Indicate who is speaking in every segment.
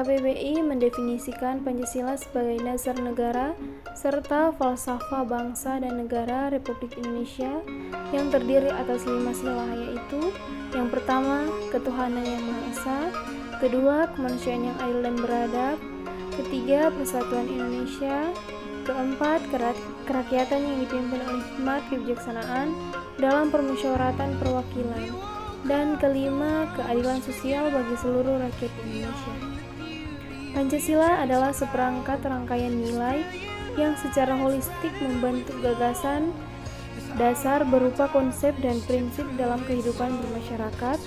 Speaker 1: KBBI mendefinisikan Pancasila sebagai dasar negara serta falsafah bangsa dan negara Republik Indonesia yang terdiri atas 5 sila, yaitu yang pertama, ketuhanan yang Maha Esa, kedua, kemanusiaan yang adil dan beradab, ketiga, persatuan Indonesia, keempat, kerakyatan yang dipimpin oleh hikmat kebijaksanaan dalam permusyawaratan perwakilan, dan kelima, keadilan sosial bagi seluruh rakyat Indonesia. Pancasila adalah seperangkat rangkaian nilai yang secara holistik membentuk gagasan dasar berupa konsep dan prinsip dalam kehidupan bermasyarakat,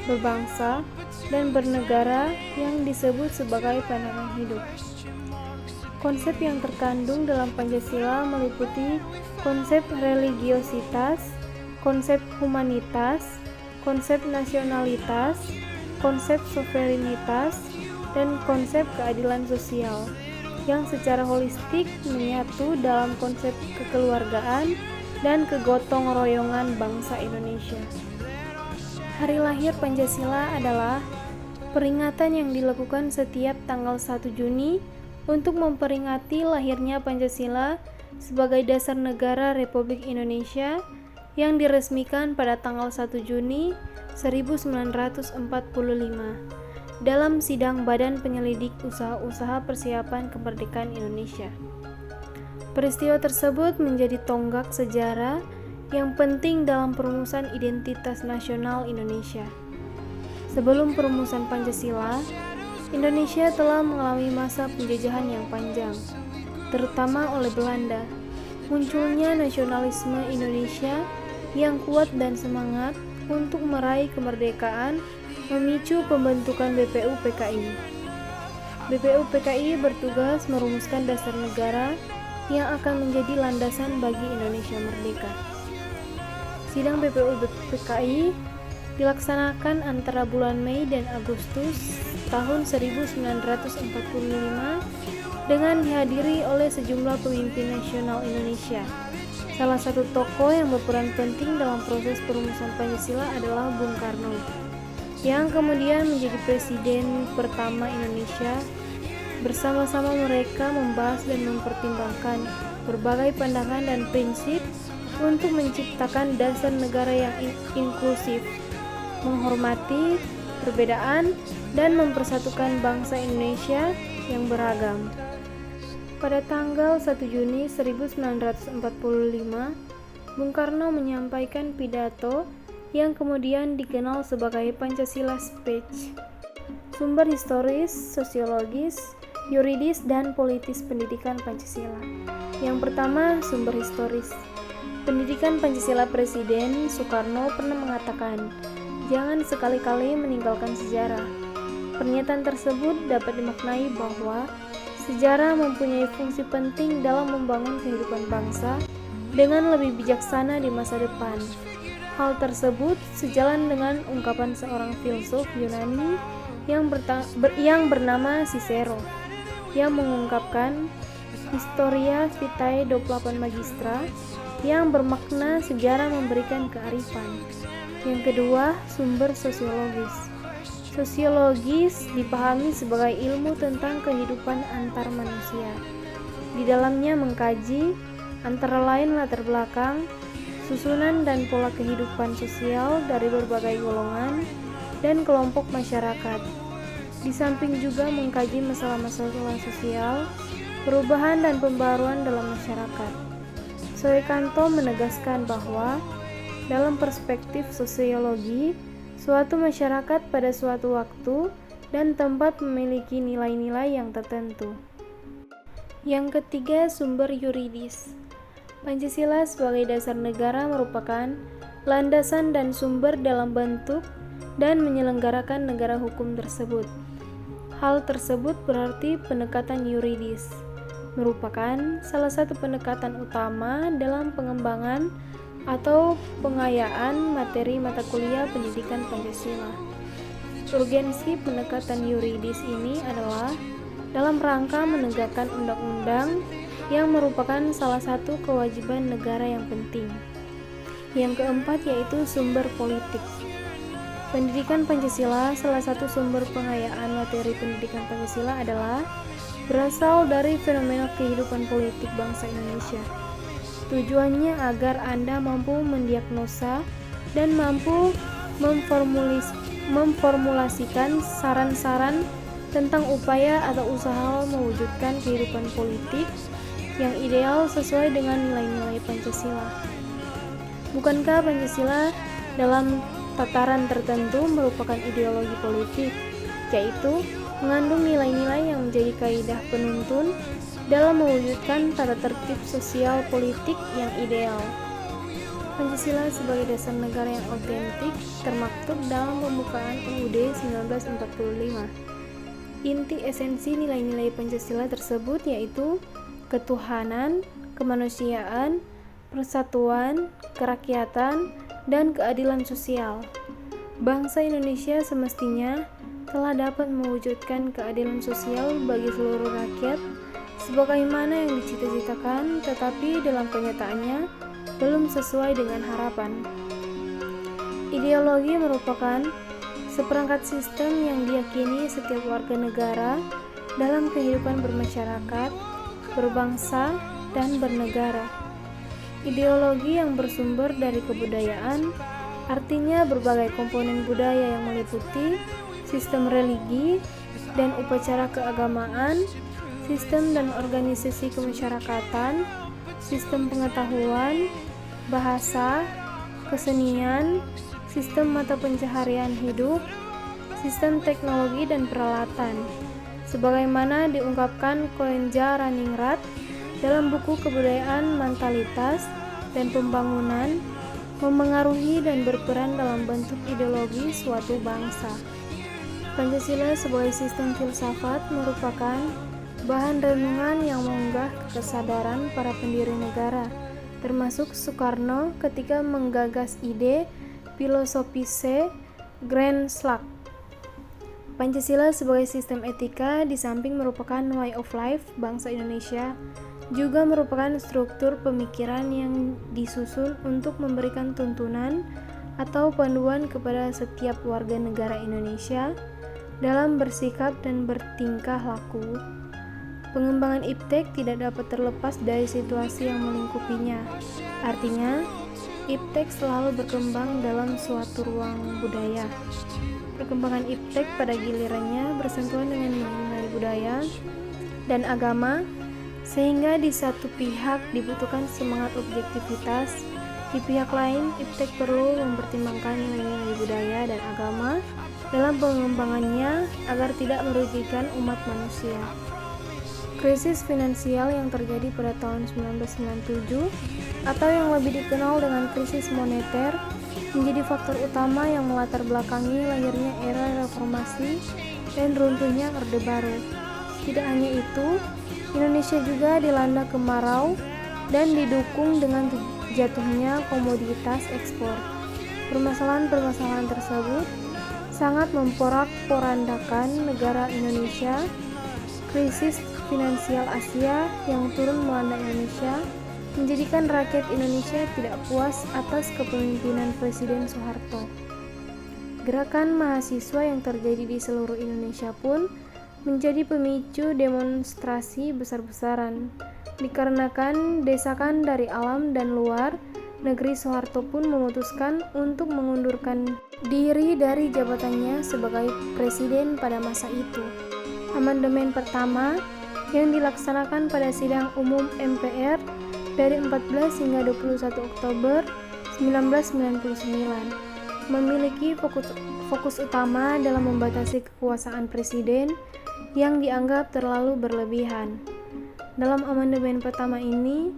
Speaker 1: berbangsa, dan bernegara yang disebut sebagai pandangan hidup. Konsep yang terkandung dalam Pancasila meliputi konsep religiositas, konsep humanitas, konsep nasionalitas, konsep sovereinitas, dan konsep keadilan sosial yang secara holistik menyatu dalam konsep kekeluargaan dan kegotong royongan bangsa Indonesia. Hari lahir Pancasila adalah peringatan yang dilakukan setiap tanggal 1 Juni untuk memperingati lahirnya Pancasila sebagai dasar negara Republik Indonesia yang diresmikan pada tanggal 1 Juni 1945 dalam sidang Badan Penyelidik Usaha-usaha Persiapan Kemerdekaan Indonesia. Peristiwa tersebut menjadi tonggak sejarah yang penting dalam perumusan identitas nasional Indonesia. Sebelum perumusan Pancasila, Indonesia telah mengalami masa penjajahan yang panjang, terutama oleh Belanda. Munculnya nasionalisme Indonesia yang kuat dan semangat untuk meraih kemerdekaan memicu pembentukan BPUPKI. BPUPKI bertugas merumuskan dasar negara yang akan menjadi landasan bagi Indonesia merdeka. Sidang BPUPKI dilaksanakan antara bulan Mei dan Agustus tahun 1945 dengan dihadiri oleh sejumlah pemimpin nasional Indonesia. Salah satu tokoh yang berperan penting dalam proses perumusan Pancasila adalah Bung Karno, yang kemudian menjadi presiden pertama Indonesia. Bersama-sama mereka membahas dan mempertimbangkan berbagai pandangan dan prinsip untuk menciptakan dasar negara yang inklusif, menghormati perbedaan, dan mempersatukan bangsa Indonesia yang beragam. Pada tanggal 1 Juni 1945, Bung Karno menyampaikan pidato yang kemudian dikenal sebagai Pancasila Speech. Sumber historis, sosiologis, yuridis, dan politis pendidikan Pancasila. Yang pertama, sumber historis. Pendidikan Pancasila Presiden Soekarno pernah mengatakan, "Jangan sekali-kali meninggalkan sejarah." Pernyataan tersebut dapat dimaknai bahwa sejarah mempunyai fungsi penting dalam membangun kehidupan bangsa dengan lebih bijaksana di masa depan. Hal tersebut sejalan dengan ungkapan seorang filsuf Yunani yang bernama Cicero, yang mengungkapkan Historia Vitae 28 Magistra, yang bermakna sejarah memberikan kearifan. Yang kedua, sumber sosiologis. Sosiologis dipahami sebagai ilmu tentang kehidupan antar manusia. Di dalamnya mengkaji antara lain latar belakang, susunan dan pola kehidupan sosial dari berbagai golongan dan kelompok masyarakat. Di samping juga mengkaji masalah-masalah sosial, perubahan dan pembaruan dalam masyarakat. Soekanto menegaskan bahwa dalam perspektif sosiologi, suatu masyarakat pada suatu waktu dan tempat memiliki nilai-nilai yang tertentu. Yang ketiga, sumber yuridis. Pancasila sebagai dasar negara merupakan landasan dan sumber dalam bentuk dan menyelenggarakan negara hukum tersebut. Hal tersebut berarti pendekatan yuridis merupakan salah satu pendekatan utama dalam pengembangan atau pengayaan materi mata kuliah pendidikan Pancasila. Urgensi pendekatan yuridis ini adalah dalam rangka menegakkan undang-undang yang merupakan salah satu kewajiban negara yang penting. Yang keempat yaitu sumber politik. Pendidikan Pancasila, salah satu sumber pengayaan materi pendidikan Pancasila adalah berasal dari fenomena kehidupan politik bangsa Indonesia. Tujuannya agar Anda mampu mendiagnosa dan mampu memformulasikan saran-saran tentang upaya atau usaha mewujudkan kehidupan politik yang ideal sesuai dengan nilai-nilai Pancasila. Bukankah Pancasila dalam tataran tertentu merupakan ideologi politik, yaitu mengandung nilai-nilai yang menjadi kaidah penuntun dalam mewujudkan tata tertib sosial politik yang ideal. Pancasila sebagai dasar negara yang otentik termaktub dalam pembukaan UUD 1945. Inti esensi nilai-nilai Pancasila tersebut yaitu ketuhanan, kemanusiaan, persatuan, kerakyatan, dan keadilan sosial. Bangsa Indonesia semestinya telah dapat mewujudkan keadilan sosial bagi seluruh rakyat sebagaimana yang dicita-citakan, tetapi dalam kenyataannya belum sesuai dengan harapan. Ideologi merupakan seperangkat sistem yang diyakini setiap warga negara dalam kehidupan bermasyarakat, berbangsa, dan bernegara. Ideologi yang bersumber dari kebudayaan, artinya berbagai komponen budaya yang meliputi sistem religi dan upacara keagamaan, sistem dan organisasi kemasyarakatan, sistem pengetahuan, bahasa, kesenian, sistem mata pencaharian hidup, sistem teknologi dan peralatan, sebagaimana diungkapkan Koenja Raningrat dalam buku Kebudayaan, Mentalitas, dan Pembangunan, memengaruhi dan berperan dalam bentuk ideologi suatu bangsa. Pancasila sebagai sistem filsafat merupakan bahan renungan yang mengunggah kesadaran para pendiri negara, termasuk Soekarno ketika menggagas ide Philosophische Grundslag. Pancasila sebagai sistem etika di samping merupakan way of life bangsa Indonesia, juga merupakan struktur pemikiran yang disusun untuk memberikan tuntunan atau panduan kepada setiap warga negara Indonesia dalam bersikap dan bertingkah laku. Pengembangan iptek tidak dapat terlepas dari situasi yang melingkupinya. Artinya, iptek selalu berkembang dalam suatu ruang budaya. Perkembangan iptek pada gilirannya bersentuhan dengan nilai budaya dan agama, sehingga di satu pihak dibutuhkan semangat objektivitas, di pihak lain iptek perlu mempertimbangkan nilai-nilai budaya dan agama dalam pengembangannya agar tidak merugikan umat manusia. Krisis finansial yang terjadi pada tahun 1997 atau yang lebih dikenal dengan krisis moneter menjadi faktor utama yang melatar belakangi lahirnya era reformasi dan runtuhnya Orde Baru. Tidak hanya itu, Indonesia juga dilanda kemarau dan didukung dengan jatuhnya komoditas ekspor. Permasalahan-permasalahan tersebut sangat memporak-porandakan negara Indonesia. Krisis finansial Asia yang turun melanda Indonesia menjadikan rakyat Indonesia tidak puas atas kepemimpinan Presiden Soeharto. Gerakan mahasiswa yang terjadi di seluruh Indonesia pun menjadi pemicu demonstrasi besar-besaran. Dikarenakan desakan dari alam dan luar, negeri Soeharto pun memutuskan untuk mengundurkan diri dari jabatannya sebagai presiden pada masa itu. Amandemen pertama yang dilaksanakan pada sidang umum MPR dari 14 hingga 21 Oktober 1999 memiliki fokus utama dalam membatasi kekuasaan presiden yang dianggap terlalu berlebihan. Dalam amandemen pertama ini,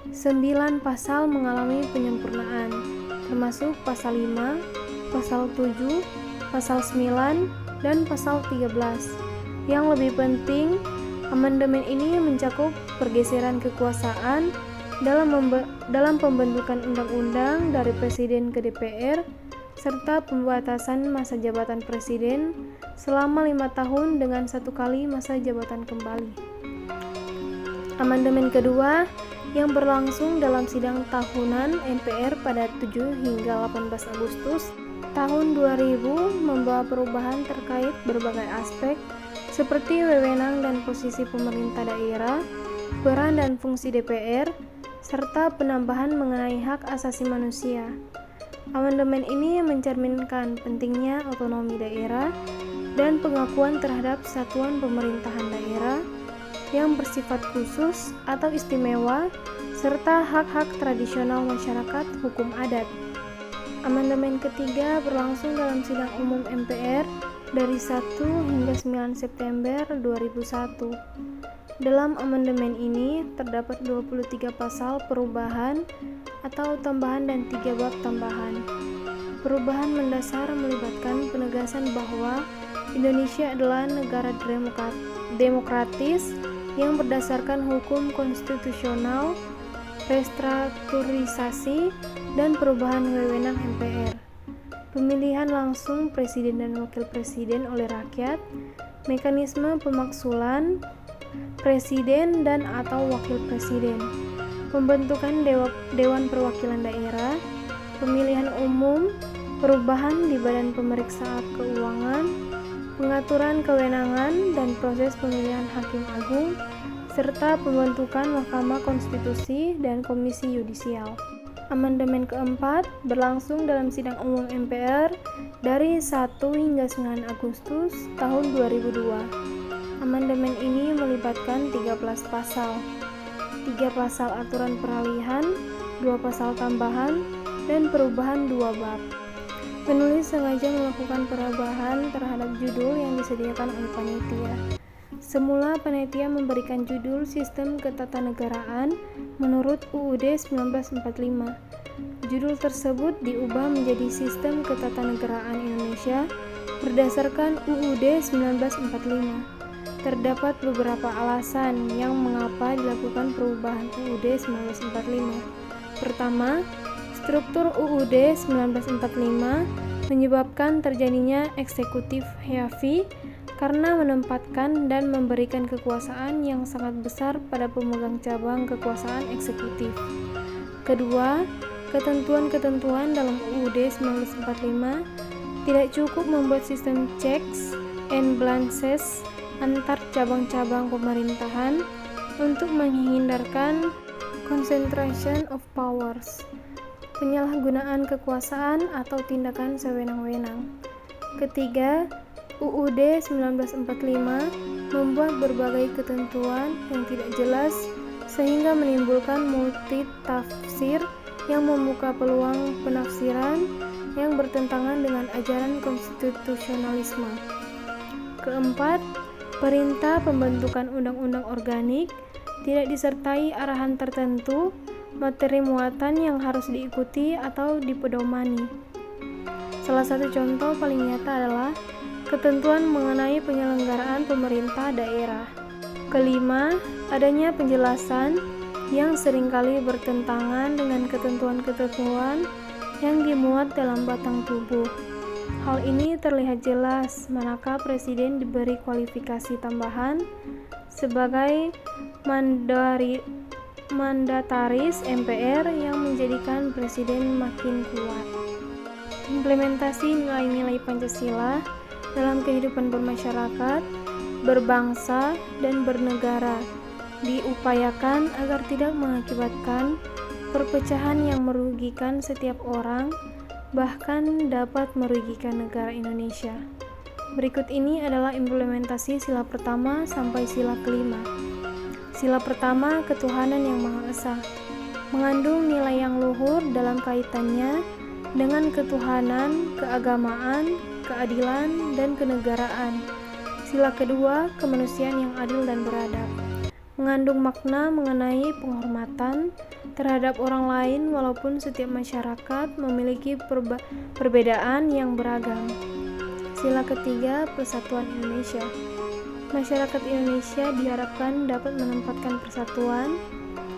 Speaker 1: 9 pasal mengalami penyempurnaan, termasuk pasal 5, pasal 7, pasal 9, dan pasal 13. Yang lebih penting, amandemen ini mencakup pergeseran kekuasaan dalam pembentukan undang-undang dari presiden ke DPR, serta pembatasan masa jabatan presiden selama 5 tahun dengan 1 kali masa jabatan kembali. Amandemen kedua yang berlangsung dalam sidang tahunan MPR pada 7 hingga 18 Agustus tahun 2000 membawa perubahan terkait berbagai aspek seperti wewenang dan posisi pemerintah daerah, peran dan fungsi DPR, serta penambahan mengenai hak asasi manusia. Amandemen ini mencerminkan pentingnya otonomi daerah dan pengakuan terhadap satuan pemerintahan daerah yang bersifat khusus atau istimewa, serta hak-hak tradisional masyarakat hukum adat. Amandemen ketiga berlangsung dalam sidang umum MPR dari 1 hingga 9 September 2001. Dalam amandemen ini terdapat 23 pasal perubahan atau tambahan dan 3 bab tambahan. Perubahan mendasar melibatkan penegasan bahwa Indonesia adalah negara demokratis yang berdasarkan hukum konstitusional, restrukturisasi, dan perubahan wewenang MPR, pemilihan langsung presiden dan wakil presiden oleh rakyat, mekanisme pemaksulan presiden dan atau wakil presiden, pembentukan Dewan Perwakilan Daerah, pemilihan umum, perubahan di Badan Pemeriksa Keuangan, pengaturan kewenangan dan proses pemilihan Hakim Agung, serta pembentukan Mahkamah Konstitusi dan Komisi Yudisial. Amandemen keempat berlangsung dalam sidang umum MPR dari 1 hingga 9 Agustus tahun 2002. Amandemen ini melibatkan 13 pasal, 3 pasal aturan peralihan, 2 pasal tambahan, dan perubahan 2 bab. Penulis sengaja melakukan perubahan terhadap judul yang disediakan oleh panitia. Semula panitia memberikan judul Sistem Ketatanegaraan menurut UUD 1945. Judul tersebut diubah menjadi Sistem Ketatanegaraan Indonesia berdasarkan UUD 1945. Terdapat beberapa alasan yang mengapa dilakukan perubahan UUD 1945. Pertama, struktur UUD 1945 menyebabkan terjadinya eksekutif heavy karena menempatkan dan memberikan kekuasaan yang sangat besar pada pemegang cabang kekuasaan eksekutif. Kedua, ketentuan-ketentuan dalam UUD 1945 tidak cukup membuat sistem checks and balances antar cabang-cabang pemerintahan untuk menghindarkan concentration of powers, penyalahgunaan kekuasaan atau tindakan sewenang-wenang. Ketiga, UUD 1945 membuat berbagai ketentuan yang tidak jelas sehingga menimbulkan multitafsir yang membuka peluang penafsiran yang bertentangan dengan ajaran konstitusionalisme. Keempat, perintah pembentukan undang-undang organik tidak disertai arahan tertentu, materi muatan yang harus diikuti atau dipedomani. Salah satu contoh paling nyata adalah ketentuan mengenai penyelenggaraan pemerintah daerah. Kelima, adanya penjelasan yang seringkali bertentangan dengan ketentuan-ketentuan yang dimuat dalam batang tubuh. Hal ini terlihat jelas manakah presiden diberi kualifikasi tambahan sebagai mandataris MPR yang menjadikan presiden makin kuat. Implementasi nilai-nilai Pancasila dalam kehidupan bermasyarakat, berbangsa, dan bernegara diupayakan agar tidak mengakibatkan perpecahan yang merugikan setiap orang, bahkan dapat merugikan negara Indonesia. Berikut ini adalah implementasi sila pertama sampai sila kelima. Sila pertama, ketuhanan yang Maha Esa, mengandung nilai yang luhur dalam kaitannya dengan ketuhanan, keagamaan, keadilan, dan kenegaraan. Sila kedua, kemanusiaan yang adil dan beradab, mengandung makna mengenai penghormatan terhadap orang lain walaupun setiap masyarakat memiliki perbedaan yang beragam. Sila ketiga, persatuan Indonesia. Masyarakat Indonesia diharapkan dapat menempatkan persatuan,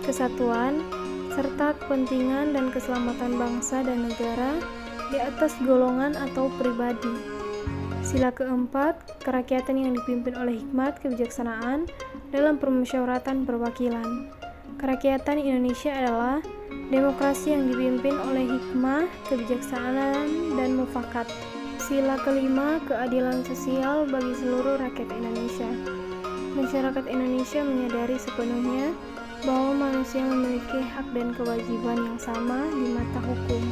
Speaker 1: kesatuan, serta kepentingan dan keselamatan bangsa dan negara di atas golongan atau pribadi. Sila keempat, kerakyatan yang dipimpin oleh hikmat kebijaksanaan dalam permusyawaratan perwakilan. Kerakyatan Indonesia adalah Demokrasi yang dipimpin oleh hikmah, kebijaksanaan, dan mufakat. Sila kelima, keadilan sosial bagi seluruh rakyat Indonesia. Masyarakat Indonesia menyadari sepenuhnya bahwa manusia memiliki hak dan kewajiban yang sama di mata hukum.